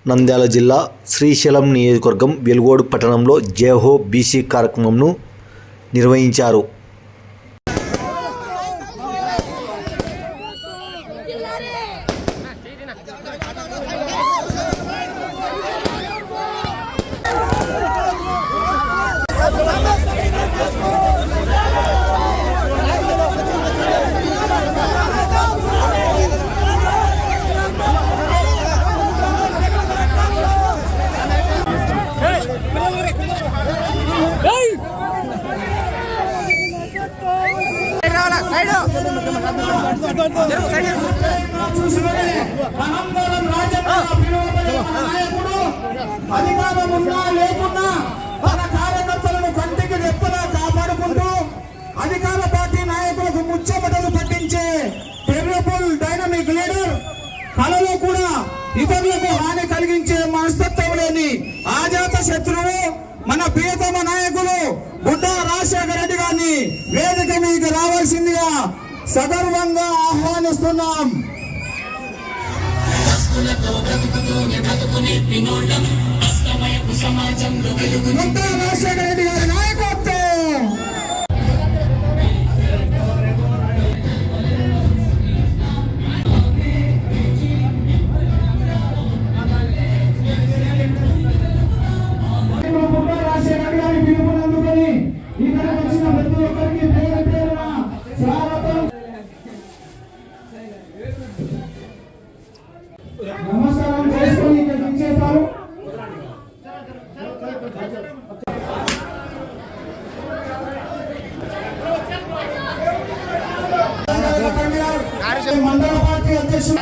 నంద్యాల జిల్లా శ్రీశైలం నియోజకవర్గం వెలుగోడు పట్టణంలో జయహో బీసీ కార్యక్రమంను నిర్వహించారు. అధికారం ఉన్నా లేకున్నా మన కార్యకర్తలను కంటికి రెప్పలా కాపాడుకుంటూ అధికార పార్టీ నాయకులకు ముచ్చమటలు పట్టించే టెర్రబుల్ డైనమిక్ లీడర్, కళలో కూడా ఇతరులకు హాని కలిగించే మనస్తత్వం లేని ఆజాత శత్రువు మన ప్రియతమ నాయకులు బుడ్డా రాజశేఖర రెడ్డి గారిని వేదిక మీదకి రావాల్సిందిగా సగర్వంగా ఆహ్వానిస్తున్నాం. బుడ్డా రాజశేఖర రెడ్డి గారి నాయకత్వం. నమస్కారం చేసుకొని ఇక్కడ దించేస్తారు. మండల పార్టీ అధ్యక్షుడు,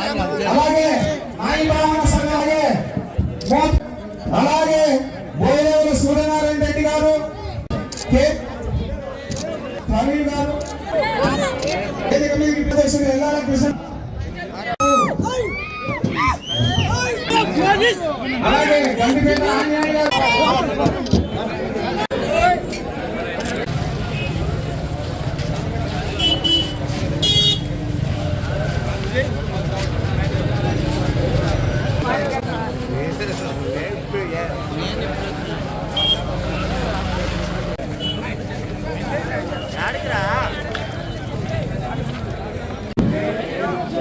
అలాగే నాయి బ్రాహ్మణ సంఘం, అలాగే బోయలేరు సూర్యనారాయణ రెడ్డి గారు, ప్రవీణ్ గారు, వేదిక మీదకి ప్రదేశం ఎల్లాల కృష్ణ, అలాగే గండిపేట ఆంజనేయ గారు.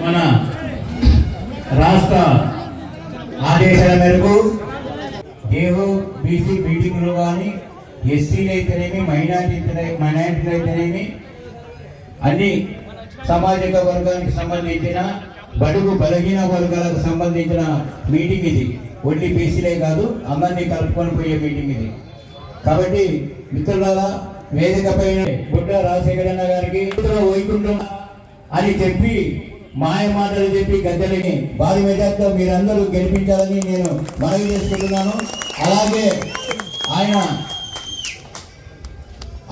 మన రాష్ట్ర ఆదేశాల మేరకు జేహో బీసీ మీటింగ్లో కానీ ఎస్సీలు అయితేనేమి, మైనారిటీలు అయితేనేమి అన్ని సామాజిక వర్గానికి సంబంధించిన బడుగు బలహీన వర్గాలకు సంబంధించిన మీటింగ్ ఇది. ఓన్లీ బీసీలే కాదు, అందరినీ కలుపుకొని పోయే మీటింగ్ ఇది. కాబట్టి మిత్రులారా, వేదిక పైన బుడ్డా రాజశేఖర అన్న గారికి వైకుంఠం అని చెప్పి మాయ మాటలు చెప్పి గద్దెలని భారీ మెజార్టీతో మీరందరూ గెలిపించాలని నేను మనవి చేసుకుంటున్నాను. అలాగే ఆయన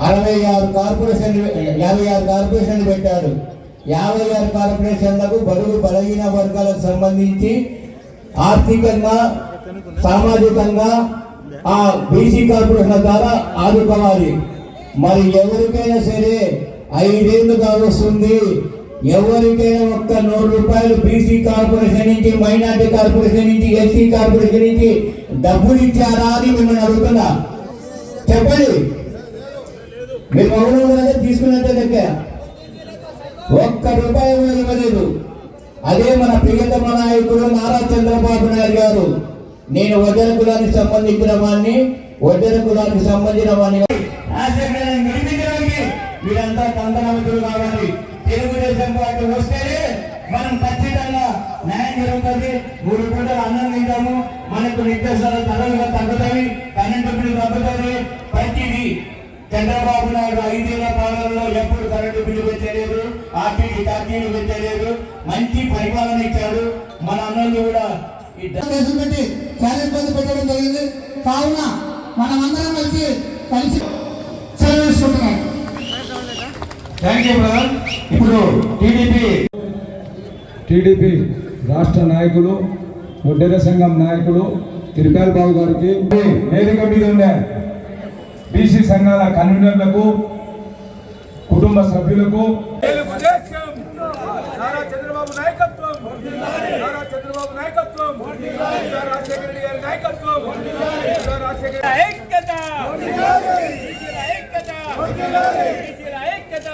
56 కార్పొరేషన్లు పెట్టారు. 56 కార్పొరేషన్లకు బడుగు బలహీన వర్గాలకు సంబంధించి ఆర్థికంగా, సామాజికంగా ఆ బీసీ కార్పొరేషన్ల ద్వారా ఆదుకోవాలి. మరి ఎవరికైనా సరే 5 ఏళ్ళు కావస్తుంది, ఎవరికైనా ఒక్క 100 రూపాయలు బీసీ కార్పొరేషన్ నుంచి, మైనార్టీ కార్పొరేషన్ నుంచి, ఎస్సీ కార్పొరేషన్ నుంచి డబ్బులు ఇచ్చారా అని మిమ్మల్ని అడుగుతున్నా. చెప్పండి. మీరు మౌనంగానే తీసుకున్నట్టే లెక్క. ఒక్క రూపాయి కూడా ఇవ్వలేదు. అదే మన ప్రియతమ నాయకుడు నారా చంద్రబాబు నాయుడు గారు, నేను వడ్డెర కులానికి సంబంధించిన వాడిని, వీరంతా కందనవంతులు కావాలి. తెలుగుదేశం పార్టీ వస్తేనే మనం ఖచ్చితంగా న్యాయం జరుగుతుంది. 3 పూటలు అన్నం తింటాము, మనకు నిత్యావసర ధరలుగా తగ్గుతాయి, కరెంటు బిల్లు తగ్గుతుంది. ప్రతిదీ చంద్రబాబు నాయుడు 5 ఏళ్ల పాలనలో ఎప్పుడు కరెంటు బిల్లు పెట్టలేదు, ఆర్టీసీ ఛార్జీలు పెట్టలేదు, మంచి పరిపాలన ఇచ్చాడు. మన అన్నలు కూడా పెట్టి చాలా ఇబ్బంది పెట్టడం జరిగింది. కావున మనమందరం కలిసి సెలవుకుంటున్నాం. Thank you brother. ఇప్పుడు టీడీపీ రాష్ట్ర నాయకులు, వడ్డెర సంఘం నాయకులు తిరుపతి బాబు గారికి, వేదిక మీద ఉండే బీసీ సంఘాల కన్వీనర్లకు, కుటుంబ సభ్యులకు చంద్రబాబు నాయకత్వం, ఐక్యత ఐక్యత ఐక్యత